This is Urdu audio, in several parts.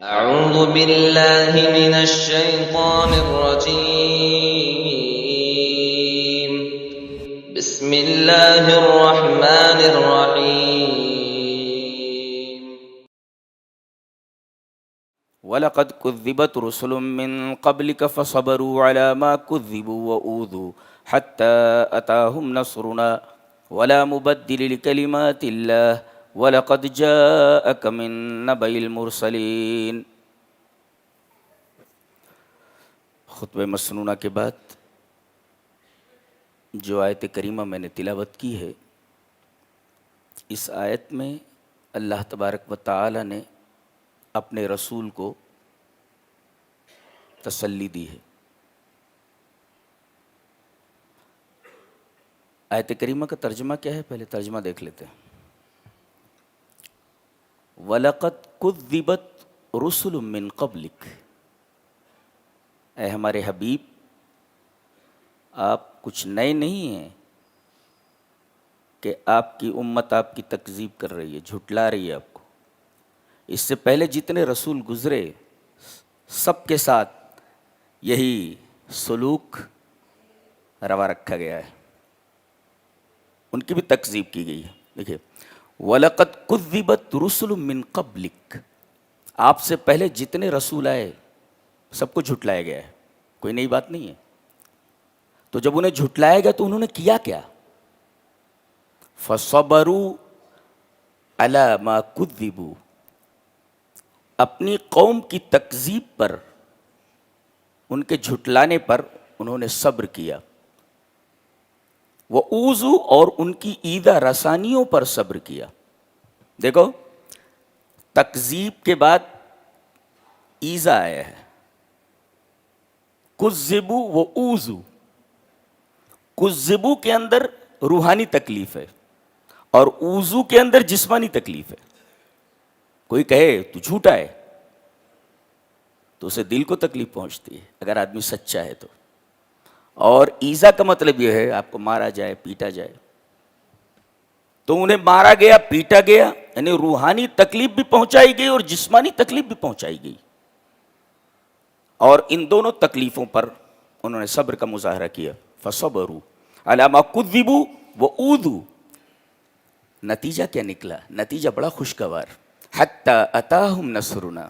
أعوذ بالله من الشيطان الرجيم. بسم الله الرحمن الرحيم. وَلَقَدْ كُذِّبَتْ رُسُلٌ مِّن قَبْلِكَ فَصَبَرُوا عَلَىٰ مَا كُذِّبُوا وَأُوذُوا حَتَّىٰ أَتَاهُمْ نَصْرُنَا وَلَا مُبَدِّلَ لِكَلِمَاتِ اللَّهِ وَلَقَدْ جَاءَكَ مِن نَّبَإِ الْمُرْسَلِينَ۔ خطبہ مسنونہ کے بعد جو آیت کریمہ میں نے تلاوت کی ہے، اس آیت میں اللہ تبارک و تعالی نے اپنے رسول کو تسلی دی ہے۔ آیت کریمہ کا ترجمہ کیا ہے؟ پہلے ترجمہ دیکھ لیتے ہیں۔ وَلَقَدْ كُذِّبَتْ رُسُلٌ مِّن قَبْلِكَ، اے ہمارے حبیب، آپ کچھ نئے نہیں ہیں کہ آپ کی امت آپ کی تکذیب کر رہی ہے، جھٹلا رہی ہے آپ کو۔ اس سے پہلے جتنے رسول گزرے سب کے ساتھ یہی سلوک روا رکھا گیا ہے، ان کی بھی تکذیب کی گئی ہے۔ دیکھیے، وَلَقَدْ كُذِّبَتْ رُسُلٌ مِّن قَبْلِكَ، آپ سے پہلے جتنے رسول آئے سب کو جھٹلایا گیا ہے، کوئی نئی بات نہیں ہے۔ تو جب انہیں جھٹلایا گیا تو انہوں نے کیا کیا؟ فَصَبَرُوا عَلَىٰ مَا كُذِّبُوا، اپنی قوم کی تکذیب پر، ان کے جھٹلانے پر انہوں نے صبر کیا۔ وَأُوذُوا، اور ان کی ایذا رسانیوں پر صبر کیا۔ دیکھو، تکذیب کے بعد ایذا آیا ہے۔ کذبوا وَأُوذُوا، کذبوا کے اندر روحانی تکلیف ہے اور اوذو کے اندر جسمانی تکلیف ہے۔ کوئی کہے تو جھوٹا ہے تو اسے دل کو تکلیف پہنچتی ہے اگر آدمی سچا ہے تو، اور ایذا کا مطلب یہ ہے آپ کو مارا جائے، پیٹا جائے۔ تو انہیں مارا گیا، پیٹا گیا، یعنی روحانی تکلیف بھی پہنچائی گئی اور جسمانی تکلیف بھی پہنچائی گئی، اور ان دونوں تکلیفوں پر انہوں نے صبر کا مظاہرہ کیا۔ فصبروا علی ما کذبوا وأوذوا، نتیجہ کیا نکلا؟ نتیجہ بڑا خوشگوار۔ حتی اتاہم نصرنا،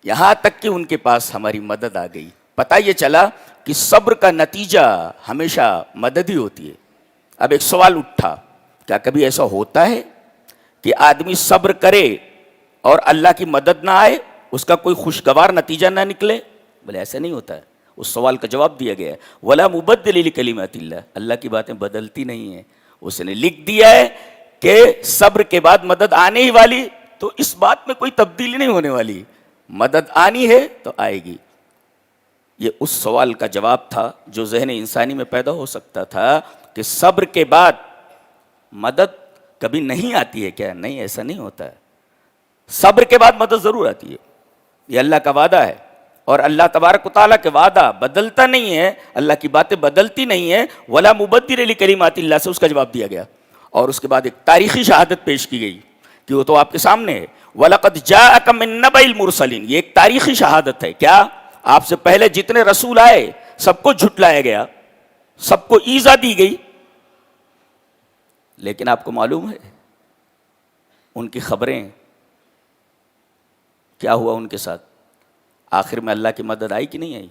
یہاں تک کہ ان کے پاس ہماری مدد آ گئی۔ پتہ یہ چلا کہ صبر کا نتیجہ ہمیشہ مدد ہی ہوتی ہے۔ اب ایک سوال اٹھا، کیا کبھی ایسا ہوتا ہے کہ آدمی صبر کرے اور اللہ کی مدد نہ آئے، اس کا کوئی خوشگوار نتیجہ نہ نکلے؟ بولے ایسا نہیں ہوتا ہے۔ اس سوال کا جواب دیا گیا ہے، وَلَا مُبَدِّلَ لِكَلِمَاتِ اللَّهِ، اللہ کی باتیں بدلتی نہیں ہیں۔ اس نے لکھ دیا ہے کہ صبر کے بعد مدد آنے ہی والی، تو اس بات میں کوئی تبدیلی نہیں ہونے والی، مدد آنی ہے تو آئے گی۔ یہ اس سوال کا جواب تھا جو ذہن انسانی میں پیدا ہو سکتا تھا کہ صبر کے بعد مدد کبھی نہیں آتی ہے کیا؟ نہیں، ایسا نہیں ہوتا ہے۔ صبر کے بعد مدد ضرور آتی ہے، یہ اللہ کا وعدہ ہے، اور اللہ تبارک و تعالیٰ کے وعدہ بدلتا نہیں ہے، اللہ کی باتیں بدلتی نہیں ہیں۔ وَلَا مُبَدِّلَ لِكَلِمَاتِ اللَّهِ سے اس کا جواب دیا گیا، اور اس کے بعد ایک تاریخی شہادت پیش کی گئی کہ وہ تو آپ کے سامنے ہے۔ وَلَقَدْ جَاءَكَ مِن نَّبَإِ الْمُرْسَلِينَ، یہ ایک تاریخی شہادت ہے۔ کیا؟ آپ سے پہلے جتنے رسول آئے سب کو جھٹلایا گیا، سب کو ایذا دی گئی، لیکن آپ کو معلوم ہے ان کی خبریں کیا ہوا ان کے ساتھ؟ آخر میں اللہ کی مدد آئی کہ نہیں آئی؟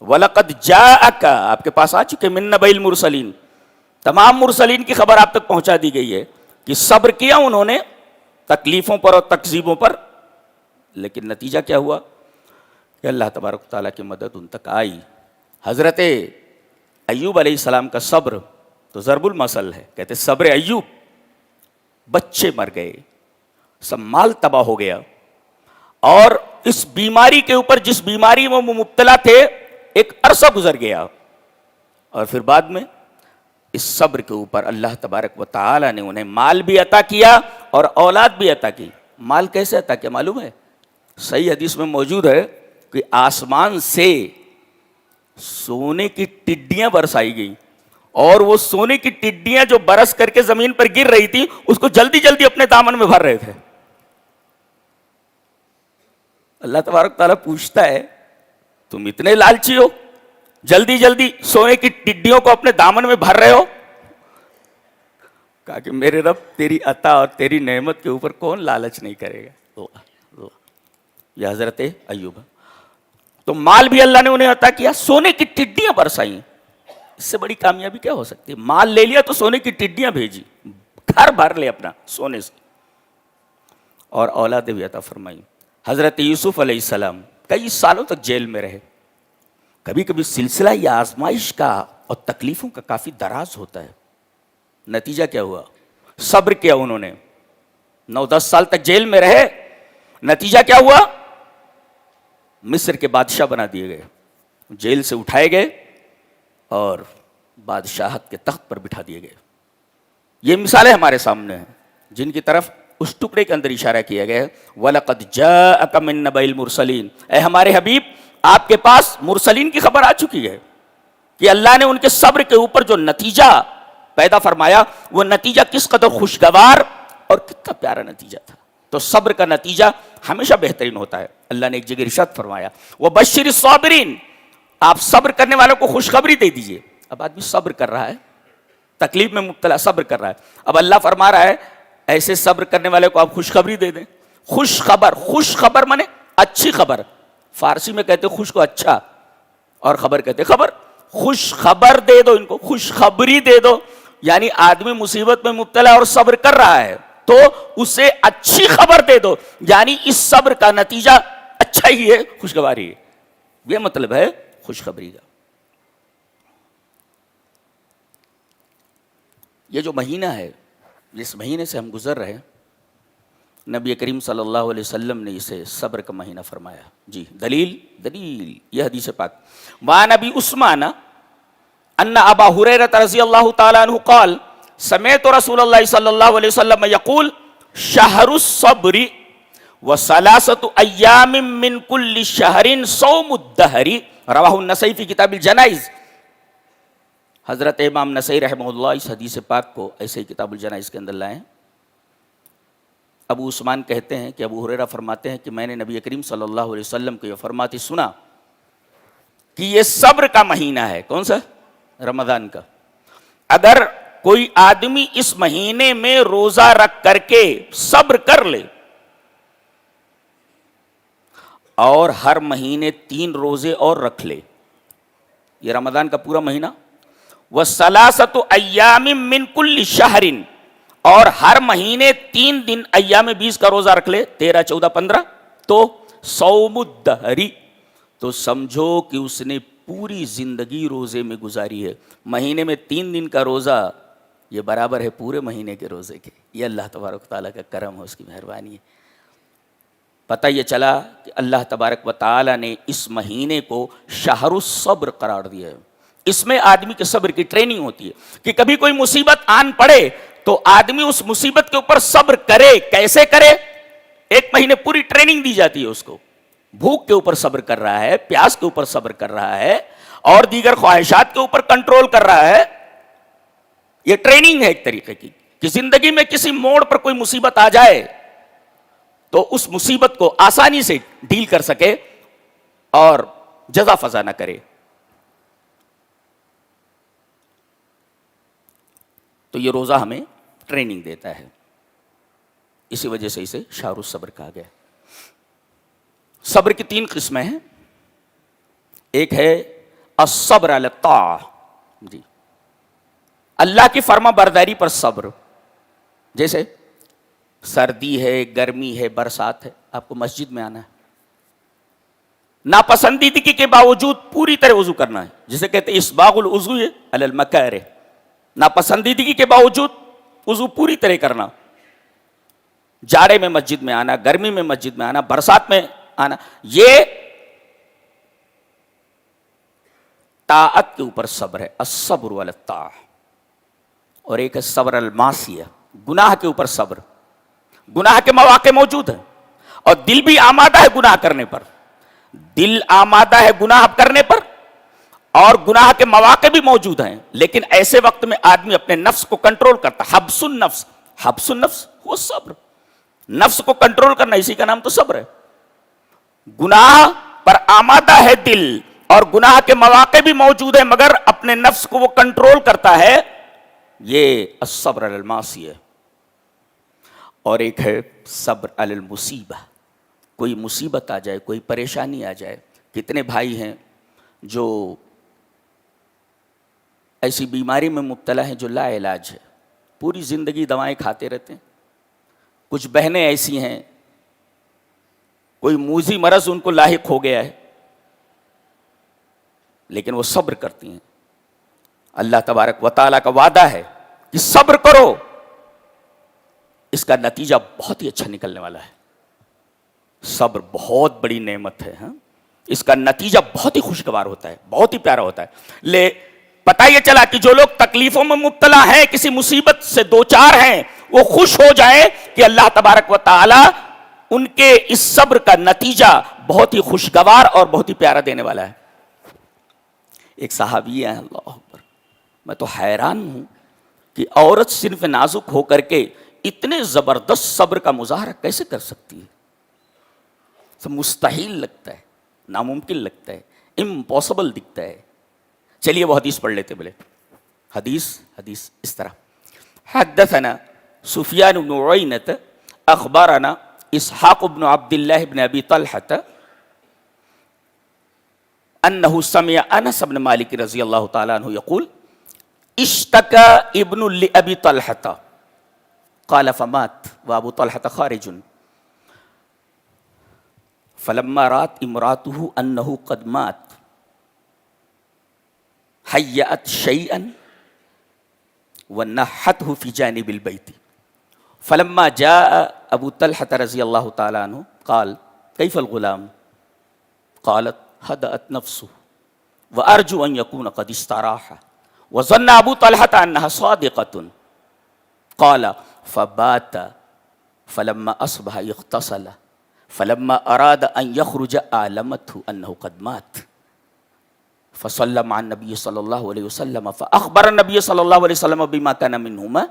وَلَقَدْ جَاءَكَ، آپ کے پاس آ چکے، مِن نَّبَإِ الْمُرْسَلِينَ، تمام مرسلین کی خبر آپ تک پہنچا دی گئی ہے کہ صبر کیا انہوں نے تکلیفوں پر اور تکذیبوں پر، لیکن نتیجہ کیا ہوا کہ اللہ تبارک و تعالیٰ کی مدد ان تک آئی۔ حضرت ایوب علیہ السلام کا صبر تو ضرب المثل ہے، کہتے صبر ایوب، بچے مر گئے، سب مال تباہ ہو گیا، اور اس بیماری کے اوپر جس بیماری میں وہ مبتلا تھے ایک عرصہ گزر گیا، اور پھر بعد میں اس صبر کے اوپر اللہ تبارک و تعالی نے انہیں مال بھی عطا کیا اور اولاد بھی عطا کی۔ مال کیسے عطا کیا معلوم ہے؟ صحیح حدیث میں موجود ہے کہ آسمان سے سونے کی ٹڈیاں برسائی گئی، اور وہ سونے کی ٹڈیاں جو برس کر کے زمین پر گر رہی تھی اس کو جلدی جلدی اپنے دامن میں بھر رہے تھے۔ اللہ تبارک تعالیٰ پوچھتا ہے تم اتنے لالچی ہو, جلدی جلدی سونے کی ٹڈیوں کو اپنے دامن میں بھر رہے ہو. کہا کہ میرے رب تیری عطا اور تیری نعمت کے اوپر کون لالچ نہیں کرے گا. یہ حضرت ایوب. تو مال بھی اللہ نے انہیں عطا کیا, سونے کی ٹڈیاں برسائیں. اس سے بڑی کامیابی کیا ہو سکتی ہے؟ مال لے لیا تو سونے کی ٹڈیاں بھیجی, گھر بھر لے اپنا سونے سے, اور اولاد بھی عطا فرمائی. حضرت یوسف علیہ السلام کئی سالوں تک جیل میں رہے. کبھی کبھی سلسلہ یا آزمائش کا اور تکلیفوں کا کافی دراز ہوتا ہے. نتیجہ کیا ہوا؟ صبر کیا انہوں نے, 9-10 سال تک جیل میں رہے. نتیجہ کیا ہوا؟ مصر کے بادشاہ بنا دیے گئے, جیل سے اٹھائے گئے اور بادشاہت کے تخت پر بٹھا دیے گئے. یہ مثالیں ہمارے سامنے ہیں جن کی طرف اس ٹکڑے کے اندر اشارہ کیا گیا ہے. وَلَقَدْ جَاءَكَ مِن نَبَإِ الْمُرْسَلِينَ, اے ہمارے حبیب آپ کے پاس مرسلین کی خبر آ چکی ہے کہ اللہ نے ان کے صبر کے اوپر جو نتیجہ پیدا فرمایا وہ نتیجہ کس قدر خوشگوار اور کتنا پیارا نتیجہ تھا. تو صبر کا نتیجہ ہمیشہ بہترین ہوتا ہے. اللہ نے ایک جگہ ارشاد فرمایا وَبَشِّرِ الصَّابِرِينَ, آپ صبر کرنے والوں کو خوشخبری دے دیجئے. اب آدمی صبر کر رہا ہے, تکلیف میں مبتلا صبر کر رہا ہے, اب اللہ فرما رہا ہے ایسے صبر کرنے والے کو آپ خوشخبری دے دیں. خوش خبر, خوش خبر مانے اچھی خبر. فارسی میں کہتے خوش کو اچھا اور خبر کہتے خبر. خوش خبر دے دو ان کو, خوشخبری دے دو. یعنی آدمی مصیبت میں مبتلا اور صبر کر رہا ہے تو اسے اچھی خبر دے دو, یعنی اس صبر کا نتیجہ اچھا ہی ہے, خوشگواری ہے. یہ مطلب ہے خوشخبری کا. یہ جو مہینہ ہے, جس مہینے سے ہم گزر رہے ہیں, نبی کریم صلی اللہ علیہ وسلم نے اسے صبر کا مہینہ فرمایا. جی دلیل یہ حدیث پاک. وعن ابی عثمان ان ابا ہریرہ رضی اللہ تعالی عنہ قال سمعت رسول اللہ صلی اللہ علیہ وسلم یقول شہر الصبر وثلاثۃ ایام من کل شہر صوم الدہر, رواہ النسائی فی کتاب الجنائز. حضرت امام نسائی رحمہ اللہ اس حدیث پاک کو ایسے ہی کتاب الجنائز کے اندر لائیں. ابو عثمان کہتے ہیں کہ ابو ہریرہ فرماتے ہیں کہ میں نے نبی کریم صلی اللہ علیہ وسلم کو یہ فرماتے سنا کہ یہ صبر کا مہینہ ہے. کون سا؟ رمضان کا. اگر کوئی آدمی اس مہینے میں روزہ رکھ کر کے صبر کر لے اور ہر مہینے 3 روزے اور رکھ لے, یہ رمضان کا پورا مہینہ. وَثَلَاثَةُ أَيَّامٍ مِّن كُلِّ شَهْرٍ, اور ہر مہینے 3 دن ایام 20 کا روزہ رکھ لے, 13, 14, 15, تو صوم الدہری, تو سمجھو کہ اس نے پوری زندگی روزے میں گزاری ہے. مہینے میں 3 دن کا روزہ یہ برابر ہے پورے مہینے کے روزے کے. یہ اللہ تبارک تعالیٰ کا کرم ہے, اس کی مہربانی ہے. پتہ یہ چلا کہ اللہ تبارک و تعالیٰ نے اس مہینے کو شہر الصبر قرار دیا ہے. اس میں آدمی کے صبر کی ٹریننگ ہوتی ہے کہ کبھی کوئی مصیبت آن پڑے تو آدمی اس مصیبت کے اوپر صبر کرے. کیسے کرے؟ 1 مہینے پوری ٹریننگ دی جاتی ہے اس کو. بھوک کے اوپر صبر کر رہا ہے, پیاس کے اوپر صبر کر رہا ہے, اور دیگر خواہشات کے اوپر کنٹرول کر رہا ہے. یہ ٹریننگ ہے ایک طریقے کی کہ زندگی میں کسی موڑ پر کوئی مصیبت آ جائے تو اس مصیبت کو آسانی سے ڈیل کر سکے اور جزا فضا نہ کرے. تو یہ روزہ ہمیں ٹریننگ دیتا ہے, اسی وجہ سے اسے شہر الصبر کہا گیا. صبر کی 3 قسمیں ہیں. ایک ہے الصبر علی الطاعہ, جی اللہ کی فرما برداری پر صبر. جیسے سردی ہے, گرمی ہے, برسات ہے, آپ کو مسجد میں آنا ہے, ناپسندیدگی کے باوجود پوری طرح وضو کرنا ہے, جسے کہتے ہیں اسباغ الوضو علی المکارہ. ناپسندیدگی کے باوجود وضو پوری طرح کرنا. جاڑے میں مسجد میں آنا, گرمی میں مسجد میں آنا, برسات میں آنا, یہ طاعت کے اوپر صبر ہے. الصبر علی الطاعہ. اور ایک ہے صبر المعصیہ, گناہ کے اوپر صبر. گناہ کے مواقع موجود ہیں اور دل بھی آمادہ ہے گناہ کرنے پر. دل آمادہ ہے گناہ کرنے پر اور گناہ کے مواقع بھی موجود ہیں, لیکن ایسے وقت میں آدمی اپنے نفس کو کنٹرول کرتا. حبس النفس, حبس النفس وہ صبر. نفس کو کنٹرول کرنا, اسی کا نام تو صبر ہے. گناہ پر آمادہ ہے دل اور گناہ کے مواقع بھی موجود ہیں مگر اپنے نفس کو وہ کنٹرول کرتا ہے، یہ الصبر علی المعصیہ. اور ایک ہے صبر علی المصیبہ. کوئی مصیبت آ جائے، کوئی پریشانی آ جائے. کتنے بھائی ہیں جو ایسی بیماری میں مبتلا ہیں جو لا علاج ہے، پوری زندگی دوائیں کھاتے رہتے ہیں. کچھ بہنیں ایسی ہیں کوئی موذی مرض ان کو لاحق ہو گیا ہے لیکن وہ صبر کرتی ہیں. اللہ تبارک و تعالیٰ کا وعدہ ہے کہ صبر کرو، اس کا نتیجہ بہت ہی اچھا نکلنے والا ہے. صبر بہت بڑی نعمت ہے. اس کا نتیجہ بہت ہی خوشگوار ہوتا ہے، بہت ہی پیارا ہوتا ہے. پتہ یہ چلا کہ جو لوگ تکلیفوں میں مبتلا ہیں، کسی مصیبت سے دوچار ہیں، وہ خوش ہو جائے کہ اللہ تبارک و تعالی ان کے اس صبر کا نتیجہ بہت ہی خوشگوار اور بہت ہی پیارا دینے والا ہے. ایک صحابی ہے، اللہ اکبر، میں تو حیران ہوں کہ عورت صرف نازک ہو کر کے اتنے زبردست صبر کا مظاہرہ کیسے کر سکتی ہے. مستحیل لگتا ہے، ناممکن لگتا ہے، امپاسبل دکھتا ہے. چلیے وہ حدیث پڑھ لیتے بولے. حدیث اس طرح: حدثنا سفیان بن عینۃ اخبرنا اسحاق بن عبد اللہ بن ابی طلحۃ انه سمع انس بن مالک رضی اللہ تعالی عنہ یقول اشتكى ابن لابی طلحۃ قال فمات وابو طلحة خارج فلما رات امراته انه قد مات حیأت شیئا ونحته فی جانب البیت فلما جاء ابو طلحة رضی اللہ تعالی عنہ قال کیف الغلام قالت هدأت نفسه وارجو ان يكون قد استراح وظن ابو طلحة انها صادقة قال فبات فلما اصبح اغتسل فلما اراد ان يخرج اعلمته انه قد مات فصلى مع النبي صلى الله عليه وسلم فأخبر النبي صلى الله عليه وسلم بما كان منهما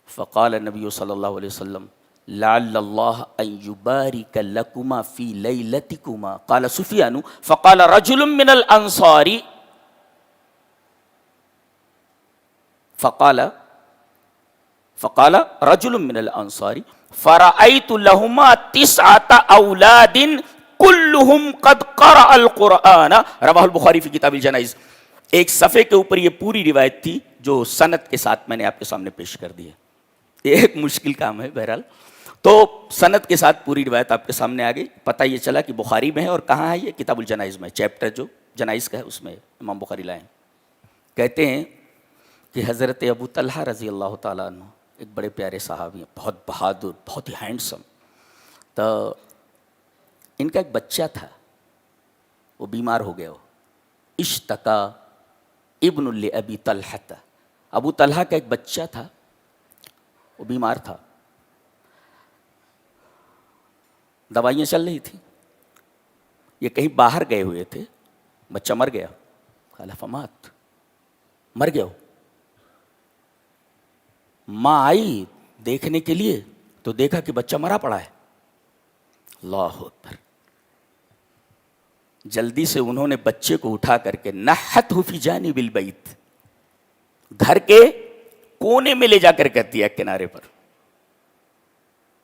فقال النبي صلى الله عليه وسلم لعل الله أن يبارك لكما في ليلتكما قال سفيان فقال رجل من الأنصار فقال رجل من الأنصار فرأيت لهما 9 أولاد کلہم قد قرأ القرآن رواہ البخاری فی کتاب الجنائز. ایک صفحے کے اوپر یہ پوری روایت تھی جو سند کے ساتھ میں نے آپ کے سامنے پیش کر دی ہے. یہ ایک مشکل کام ہے بہرحال. تو سند کے ساتھ پوری روایت آپ کے سامنے آ گئی. پتہ یہ چلا کہ بخاری میں ہے اور کہاں ہے؟ یہ کتاب الجنائز میں، چیپٹر جو جنائز کا ہے اس میں امام بخاری لائے ہیں. کہتے ہیں کہ حضرت ابو طلحہ رضی اللہ تعالیٰ عنہ ایک بڑے پیارے صحابی ہیں، بہت بہادر، بہت ہی ہینڈسم. تو ان کا ایک بچہ تھا، وہ بیمار ہو گیا. وہ اشتکا ابن لابی طلحۃ، ابو طلحہ کا ایک بچہ تھا، وہ بیمار تھا. دوائیاں چل رہی تھیں، یہ کہیں باہر گئے ہوئے تھے، بچہ مر گیا. قال فمات، مر گیا. ماں آئی دیکھنے کے لیے تو دیکھا کہ بچہ مرا پڑا ہے. اللہ اکبر. جلدی سے انہوں نے بچے کو اٹھا کر کے نحتہ فی جانب البیت، گھر کے کونے میں لے جا کر کر دیا کنارے پر.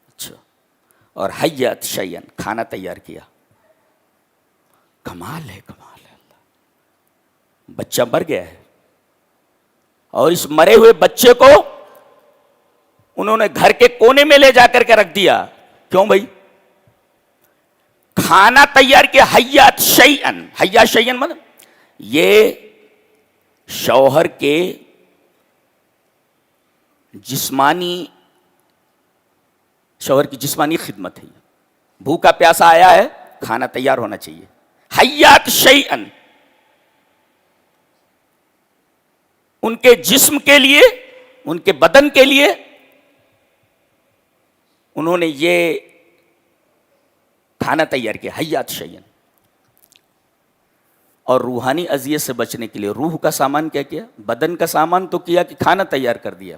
اچھا. اور حیات شیئن، کھانا تیار کیا. کمال ہے، کمال ہے. اللہ، بچہ مر گیا ہے اور اس مرے ہوئے بچے کو انہوں نے گھر کے کونے میں لے جا کر کے رکھ دیا. کیوں بھائی؟ کھانا تیار کیا. حیات شیئن، حیات شیئن مطلب یہ شوہر کے شوہر کی جسمانی خدمت ہے. بھوکا پیاسا آیا ہے، کھانا تیار ہونا چاہیے. حیات شیئن، ان کے جسم کے لیے، ان کے بدن کے لیے انہوں نے یہ کھانا تیار کیا. حیات شیئن. اور روحانی اذیت سے بچنے کے لیے روح کا سامان کیا کیا؟ بدن کا سامان تو کیا کہ کھانا تیار کر دیا.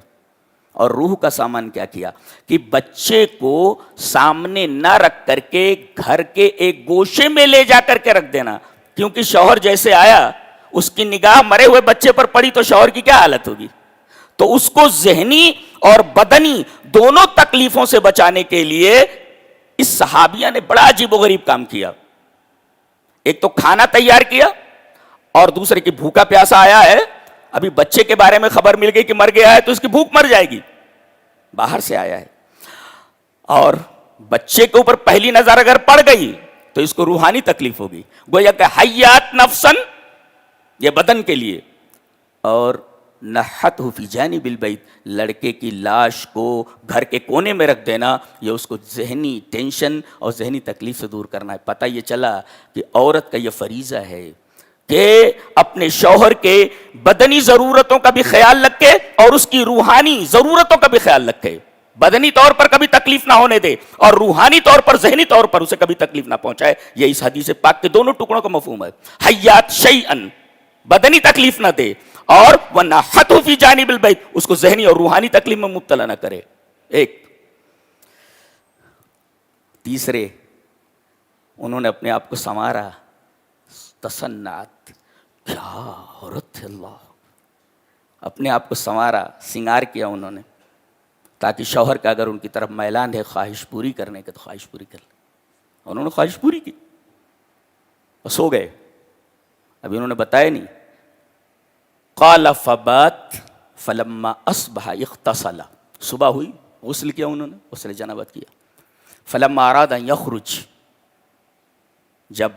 اور روح کا سامان کیا کیا کہ بچے کو سامنے نہ رکھ کر کے گھر کے ایک گوشے میں لے جا کر کے رکھ دینا، کیونکہ شوہر جیسے آیا اس کی نگاہ مرے ہوئے بچے پر پڑی تو شوہر کی کیا حالت ہوگی. تو اس کو ذہنی اور بدنی دونوں تکلیفوں سے بچانے کے لیے اس صحابیہ نے بڑا عجیب و غریب کام کیا. ایک تو کھانا تیار کیا، اور دوسرے کی بھوکا پیاسا آیا ہے، ابھی بچے کے بارے میں خبر مل گئی کہ مر گیا ہے تو اس کی بھوک مر جائے گی، باہر سے آیا ہے، اور بچے کے اوپر پہلی نظر اگر پڑ گئی تو اس کو روحانی تکلیف ہوگی. گویا کہ حیات نفسن، یہ بدن کے لیے، اور نحتہ فی جانب البیت، لڑکے کی لاش کو گھر کے کونے میں رکھ دینا، یہ اس کو ذہنی ٹینشن اور ذہنی تکلیف سے دور کرنا ہے. پتہ یہ چلا کہ عورت کا یہ فریضہ ہے کہ اپنے شوہر کے بدنی ضرورتوں کا بھی خیال رکھے اور اس کی روحانی ضرورتوں کا بھی خیال رکھے. بدنی طور پر کبھی تکلیف نہ ہونے دے اور روحانی طور پر ذہنی طور پر اسے کبھی تکلیف نہ پہنچائے. یہ اس حدیث پاک کے دونوں ٹکڑوں کا مفہوم ہے. حیات شیئن، بدنی تکلیف نہ دے، اور وَنَحَتْهُ فِي جَانِبِ الْبَيْتِ، اس کو ذہنی اور روحانی تکلیف میں مبتلا نہ کرے. ایک تیسرے، انہوں نے اپنے آپ کو سنوارا، تصنعت، کیا عورت ہے اللہ، اپنے آپ کو سنوارا، سنگار کیا انہوں نے، تاکہ شوہر کا اگر ان کی طرف میلان ہے خواہش پوری کرنے کا تو خواہش پوری کر لے. انہوں نے خواہش پوری کی اور سو گئے. ابھی انہوں نے بتایا نہیں. قال فبات فلما اصبح اغتسل، صبح ہوئی غسل کیا انہوں نے، غسل جنابت کیا. فلما اراد ان یخرج، جب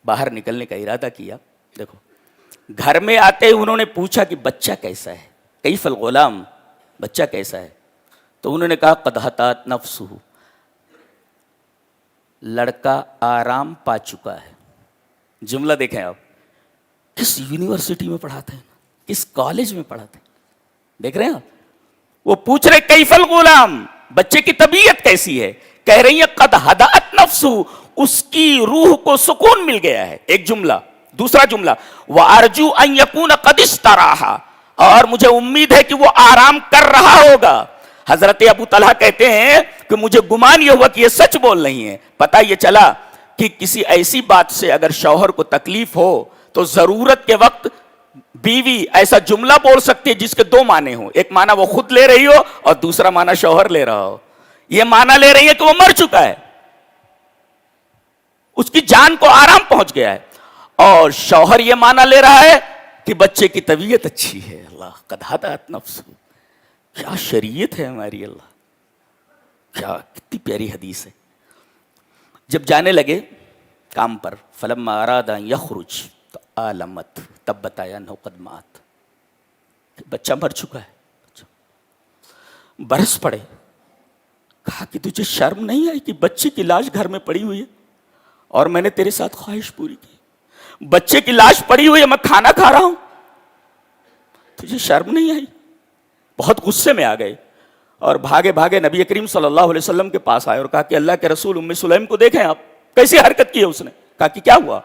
باہر نکلنے کا ارادہ کیا، دیکھو گھر میں آتے انہوں نے پوچھا کہ بچہ کیسا ہے، کیف الغلام، بچہ کیسا ہے؟ تو انہوں نے کہا قد ہتات نفسہ، لڑکا آرام پا چکا ہے. جملہ دیکھیں آپ، کس یونیورسٹی میں پڑھاتے ہیں، کس کالج میں پڑھاتے ہیں، دیکھ رہے ہیں آپ. وہ پوچھ رہے کیف الغلام، بچے کی طبیعت کیسی ہے، کہہ رہی ہیں قد ہدأت نفسہ، اس کی روح کو سکون مل گیا ہے. ایک جملہ. دوسرا جملہ وَأَرْجُو أَن يَكُونَ قَدِ اسْتَرَاحَ، اور مجھے امید ہے کہ وہ آرام کر رہا ہوگا. حضرت ابو طلحہ کہتے ہیں کہ مجھے گمان یہ ہوا کہ یہ سچ بول رہی ہیں. پتہ یہ چلا کہ کسی ایسی بات سے اگر شوہر کو تکلیف ہو تو ضرورت کے وقت بیوی ایسا جملہ بول سکتی ہے جس کے دو معنی ہوں. ایک معنی وہ خود لے رہی ہو اور دوسرا معنی شوہر لے رہا ہو. یہ معنی لے رہی ہے کہ وہ مر چکا ہے، اس کی جان کو آرام پہنچ گیا ہے، اور شوہر یہ معنی لے رہا ہے کہ بچے کی طبیعت اچھی ہے. اللہ قد ہدأت نفسہ، کیا شریعت ہے ہماری، اللہ کیا کتنی پیاری حدیث ہے. جب جانے لگے کام پر، فلما اراد ان یخرج، تو عالمت، تب بتایا انہ قد مات، بچہ مر چکا ہے. برس پڑے، کہا کہ تجھے شرم نہیں آئی کہ بچے کی لاش گھر میں پڑی ہوئی ہے اور میں نے تیرے ساتھ خواہش پوری کی، بچے کی لاش پڑی ہوئی ہے، میں کھانا کھا رہا ہوں، تجھے شرم نہیں آئی؟ بہت غصے میں آ گئے اور بھاگے بھاگے نبی کریم صلی اللہ علیہ وسلم کے پاس آئے اور کہا کہ اللہ کے رسول ام سلیم کو دیکھیں آپ، کیسی حرکت کی ہے اس نے. کہا کہ کیا ہوا؟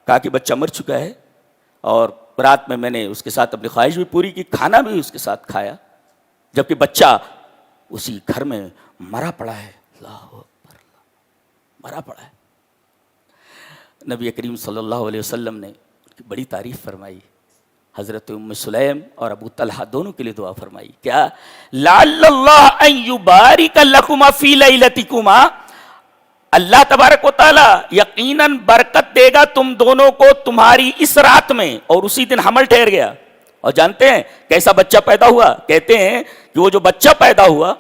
کہا کہ بچہ مر چکا ہے اور رات میں نے اس کے ساتھ اپنی خواہش بھی پوری کی، کھانا بھی اس کے ساتھ کھایا، جبکہ بچہ اسی گھر میں مرا پڑا ہے. اللہ اکبر، مرا پڑا ہے. نبی کریم صلی اللہ علیہ وسلم نے بڑی تعریف فرمائی. حضرت ام سلیم اور ابو طلحہ دونوں کے لیے دعا فرمائی. کیا؟ لعل اللہ ان یبارک لکما فی لیلتکما، اللہ تبارک و تعالی یقیناً برکت دے گا تم دونوں کو تمہاری اس رات میں. اور اسی دن حمل ٹھہر گیا. اور جانتے ہیں کیسا بچہ پیدا ہوا؟ کہتے ہیں کہ وہ جو بچہ پیدا ہوا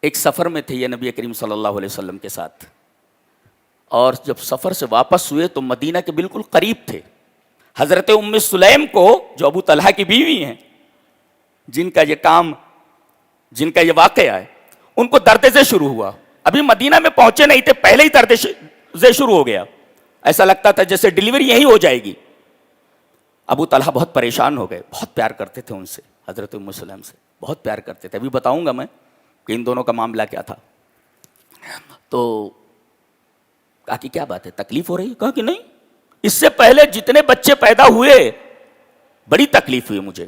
ایک سفر میں تھے یہ نبی کریم صلی اللہ علیہ وسلم کے ساتھ، اور جب سفر سے واپس ہوئے تو مدینہ کے بالکل قریب تھے. حضرت ام سلیم کو، جو ابو طلحہ کی بیوی ہیں، جن کا یہ کام، جن کا یہ واقعہ ہے، ان کو درد سے شروع ہوا. ابھی مدینہ میں پہنچے نہیں تھے، پہلے ہی درد سے شروع ہو گیا. ایسا لگتا تھا جیسے ڈیلیوری یہی ہو جائے گی. ابو طلحہ بہت پریشان ہو گئے. بہت پیار کرتے تھے ان سے، حضرت ام سلیم سے بہت پیار کرتے تھے. ابھی بتاؤں گا میں کہ ان دونوں کا معاملہ کیا تھا. تو کہا کہ کیا بات ہے، تکلیف ہو رہی ہے؟ کہا کہ نہیں، اس سے پہلے جتنے بچے پیدا ہوئے بڑی تکلیف ہوئی مجھے،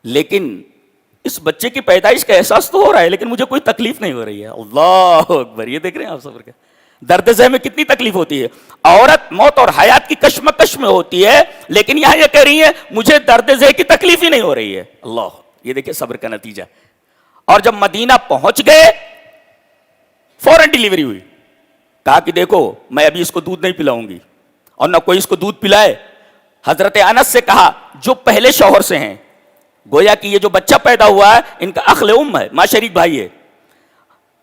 لیکن اس بچے کی پیدائش کا احساس تو ہو رہا ہے لیکن مجھے کوئی تکلیف نہیں ہو رہی ہے. اللہ اکبر. یہ دیکھ رہے ہیں آپ صبر کا درد ذہ میں کتنی تکلیف ہوتی ہے. عورت موت اور حیات کی کشمکش میں ہوتی ہے لیکن یہاں یہ کہہ رہی ہے مجھے درد ذہ کی تکلیف ہی نہیں ہو رہی ہے. اللہ. یہ دیکھیں صبر کا نتیجہ. اور جب مدینہ پہنچ گئے فوراً ڈیلیوری ہوئی. کہا کہ دیکھو میں ابھی اس کو دودھ نہیں پلاؤں گی اور نہ کوئی اس کو دودھ پلائے. حضرت انس سے کہا جو پہلے شوہر سے ہیں، گویا کہ یہ جو بچہ پیدا ہوا ہے ان کا اخل ام ہے، ماں شریک بھائی ہے.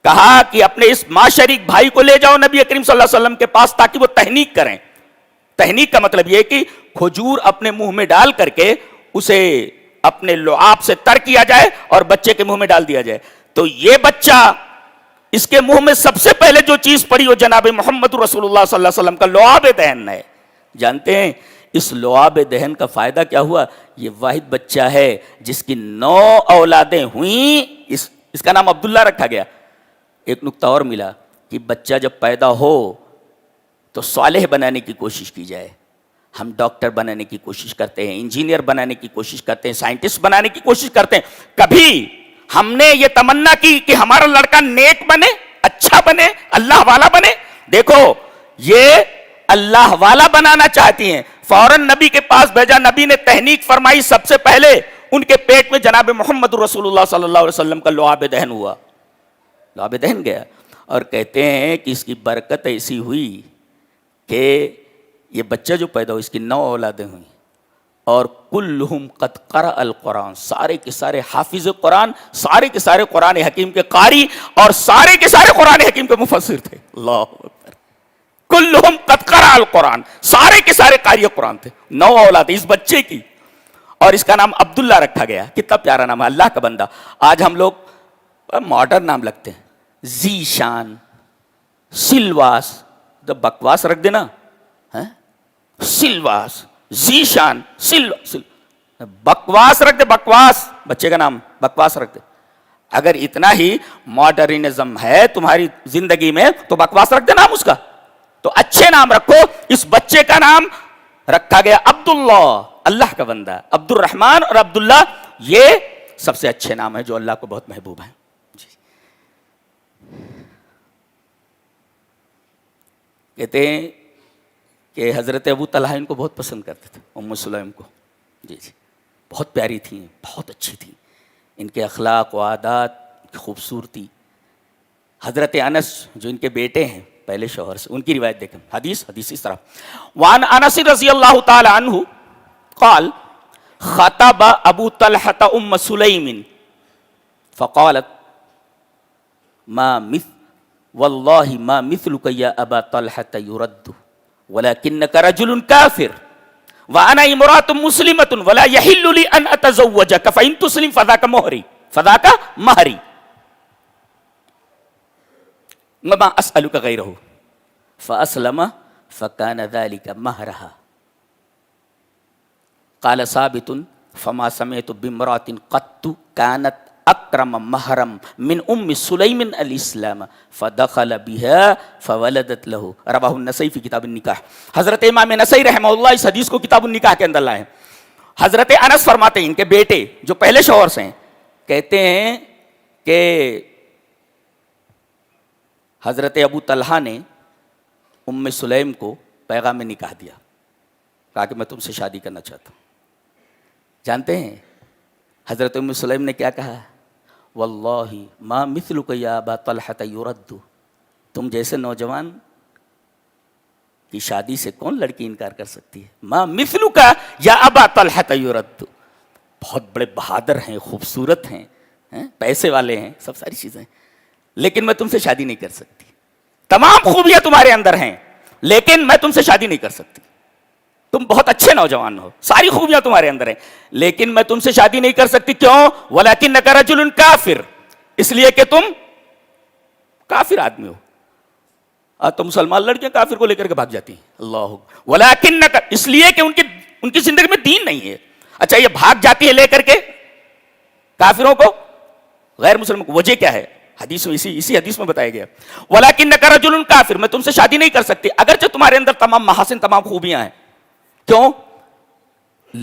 کہا کہ اپنے اس ماں شریک بھائی کو لے جاؤ نبی کریم صلی اللہ علیہ وسلم کے پاس تاکہ وہ تحنیک کریں. تحنیک کا مطلب یہ کہ کھجور اپنے منہ میں ڈال کر کے اسے اپنے لعاب سے تر کیا جائے اور بچے کے منہ میں ڈال دیا جائے. تو یہ بچہ اس کے منہ میں سب سے پہلے جو چیز پڑی وہ جناب محمد رسول اللہ صلی اللہ علیہ وسلم کا لعاب دہن ہے. جانتے ہیں اس لعاب دہن کا فائدہ کیا ہوا؟ یہ واحد بچہ ہے جس کی 9 اولادیں ہوئیں. اس کا نام عبداللہ رکھا گیا. ایک نکتہ اور ملا کہ بچہ جب پیدا ہو تو صالح بنانے کی کوشش کی جائے. ہم ڈاکٹر بنانے کی کوشش کرتے ہیں، انجینئر بنانے کی کوشش کرتے ہیں، سائنٹسٹ بنانے کی کوشش کرتے ہیں. کبھی ہم نے یہ تمنا کی کہ ہمارا لڑکا نیک بنے، اچھا بنے، اللہ والا بنے؟ دیکھو یہ اللہ والا بنانا چاہتی ہیں. فوراً نبی کے پاس بھیجا. نبی نے تحنیک فرمائی. سب سے پہلے ان کے پیٹ میں جناب محمد رسول اللہ صلی اللہ علیہ وسلم کا لعاب دہن ہوا. لعاب دہن گیا اور کہتے ہیں کہ اس کی برکت ایسی ہوئی کہ یہ بچہ جو پیدا ہوا اس کی 9 اولادیں ہوئیں اور کلہم قد قرأ القرآن. سارے کے سارے حافظ قرآن، سارے کے سارے قرآن حکیم کے قاری اور سارے کے سارے قرآن حکیم کے مفسر تھے. اللہ اکبر. کلہم قد قرأ القرآن. سارے کے سارے قاری قرآن تھے. 9 اولاد اس بچے کی اور اس کا نام عبداللہ رکھا گیا. کتنا پیارا نام ہے، اللہ کا بندہ. آج ہم لوگ ماڈرن نام لگتے ہیں، ذیشان، سلواس. جب بکواس رکھ دینا، سلواس، ذیشان، بکواس رکھ دے. بکواس بچے کا نام بکواس رکھ دے. اگر اتنا ہی ماڈرنزم ہے تمہاری زندگی میں تو بکواس رکھ دے نام اس کا. تو اچھے نام رکھو. اس بچے کا نام رکھا گیا عبداللہ، اللہ کا بندہ. عبد الرحمن اور عبداللہ یہ سب سے اچھے نام ہیں جو اللہ کو بہت محبوب ہیں. کہتے ہیں کہ حضرت ابو طلحہ ان کو بہت پسند کرتے تھے، ام سلیم کو. جی بہت پیاری تھیں، بہت اچھی تھیں. ان کے اخلاق و عادات کی خوبصورتی. حضرت انس جو ان کے بیٹے ہیں پہلے شوہر سے، ان کی روایت دیکھیں. حدیث اس طرح. وعن انس رضی اللہ تعالی عنہ قال خطب ابو طلحہ ام سلیم فقالت واللہ ما مثلک یا ابا طلحة يرد ولكنك رجل كافر وانا امرأة مسلمة ولا يحل لي ان اتزوجك فان تسلم فذاك مہری وما اسألك غيره فاسلم فكان ذلك مہرها. قال ثابت فما سمعت بامرأة قط كانت اکرم محرم من ام سلیم الاسلام فدخل بها فولدت له. رواہ النسائی فی کتاب النکاح. حضرت امام نسائی رحمہ اللہ اس حدیث کو کتاب النکاح کے اندر لائے. حضرت انس فرماتے ہیں ان کے بیٹے جو پہلے شوہر سے ہیں، کہتے ہیں کہ حضرت ابو طلحہ نے ام سلیم کو پیغام نکاح دیا، کہا کہ میں تم سے شادی کرنا چاہتا ہوں. جانتے ہیں حضرت ام سلیم نے کیا کہا؟ واللہ ما مثلک یا ابا طلحة یرد. تم جیسے نوجوان کی شادی سے کون لڑکی انکار کر سکتی ہے؟ ما مثلک یا ابا طلحة یرد. بہت بڑے بہادر ہیں، خوبصورت ہیں، پیسے والے ہیں، سب ساری چیزیں، لیکن میں تم سے شادی نہیں کر سکتی. تمام خوبیاں تمہارے اندر ہیں لیکن میں تم سے شادی نہیں کر سکتی. تم بہت اچھے نوجوان ہو، ساری خوبیاں تمہارے اندر ہیں، لیکن میں تم سے شادی نہیں کر سکتی. کیوں؟ وَلَكِنَّكَ رَجُلٌ کافر. اس لیے کہ تم کافر آدمی ہو. تو مسلمان لڑکیاں کافر کو لے کر کے بھاگ جاتی ہیں. اللہ. وَلَكِنَّكَ اس لیے کہ ان کی زندگی میں دین نہیں ہے. اچھا یہ بھاگ جاتی ہے لے کر کے کافروں کو، غیر مسلموں کو. وجہ کیا ہے؟ حدیث میں اسی حدیث میں بتایا گیا. وَلَكِنَّكَ رَجُلٌ کافر. میں تم سے شادی نہیں کر سکتی اگرچہ تمہارے اندر تمام محاسن، تمام خوبیاں ہیں. کیوں؟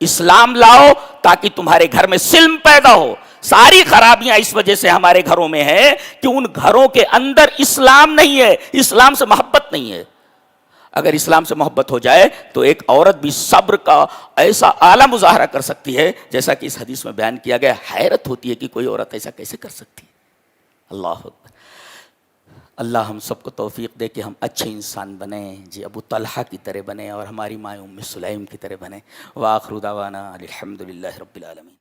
اسلام لاؤ تاکہ تمہارے گھر میں سلم پیدا ہو. ساری خرابیاں اس وجہ سے ہمارے گھروں میں ہے کہ ان گھروں کے اندر اسلام نہیں ہے, اسلام سے محبت نہیں ہے. اگر اسلام سے محبت ہو جائے تو ایک عورت بھی صبر کا ایسا اعلیٰ مظاہرہ کر سکتی ہے جیسا کہ اس حدیث میں بیان کیا گیا. حیرت ہوتی ہے کہ کوئی عورت ایسا کیسے کر سکتی ہے. اللہ اکبر. اللہ ہم سب کو توفیق دے کہ ہم اچھے انسان بنیں, جی ابو طلحہ کی طرح بنیں اور ہماری ماں ام سلیم کی طرح بنیں. وآخر دعوانا الحمدللہ رب العالمین.